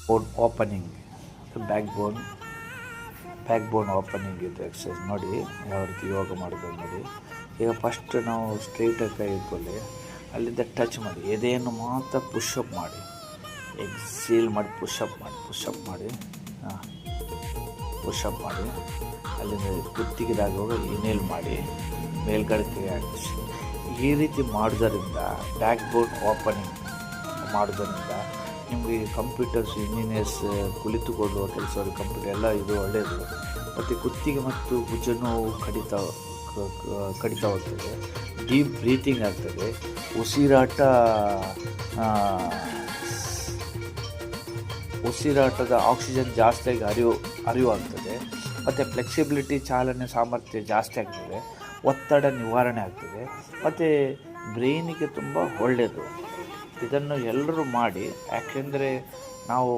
ಬೋನ್ opening, back ಬೋನ್ opening ಇದು exercise ನೋಡಿ ಯಾವ ರೀತಿ ಯೋಗ ಮಾಡೋದು ನೋಡಿ. ಈಗ ಫಸ್ಟ್ ನಾವು ಸ್ಟ್ರೈಟಾಗಿ ಕೈ ಇಟ್ಕೊಳ್ಳಿ, ಅಲ್ಲಿಂದ ಟಚ್ ಮಾಡಿ, ಎದೆಯನ್ನು ಮಾತ್ರ ಪುಷಪ್ ಮಾಡಿ, ಎಕ್ಸೀಲ್ ಮಾಡಿ ಪುಷಪ್ ಮಾಡಿ ಹಾಂ ಪುಷಪ್ ಮಾಡಿ, ಅಲ್ಲಿಂದ ಕುತ್ತಿಗೆದಾಗುವಾಗ ಇನೇಲ್ ಮಾಡಿ ಮೇಲ್ಗಡೆ ಕೈ ಹಾಕಿಸಿ. ಈ ರೀತಿ ಮಾಡೋದರಿಂದ ಬ್ಯಾಕ್ ಬೋನ್ ಓಪನಿಂಗ್ ಮಾಡೋದರಿಂದ ನಿಮಗೆ ಕಂಪ್ಯೂಟರ್ಸ್ ಇಂಜಿನಿಯರ್ಸ್ ಕುಳಿತುಕೊಳ್ಳುವ ಕೆಲಸ ಕಂಪ್ಯೂಟರ್ ಎಲ್ಲ ಇದು ಒಳ್ಳೆಯದು. ಮತ್ತು ಕುತ್ತಿಗೆ ಮತ್ತು ಭುಜನೂ ಕಡಿತಾ ಹೋಗ್ತದೆ, ಡೀಪ್ ಬ್ರೀತಿಂಗ್ ಆಗ್ತದೆ, ಉಸಿರಾಟದ ಆಕ್ಸಿಜನ್ ಜಾಸ್ತಿಯಾಗಿ ಅರಿವಾಗ್ತದೆ. ಮತ್ತು ಫ್ಲೆಕ್ಸಿಬಿಲಿಟಿ ಚಾಲನೆ ಸಾಮರ್ಥ್ಯ ಜಾಸ್ತಿ ಆಗ್ತದೆ, ಒತ್ತಡ ನಿವಾರಣೆ ಆಗ್ತದೆ, ಮತ್ತು ಬ್ರೈನಿಗೆ ತುಂಬ ಒಳ್ಳೆಯದು. ಇದನ್ನು ಎಲ್ಲರೂ ಮಾಡಿ, ಯಾಕೆಂದರೆ ನಾವು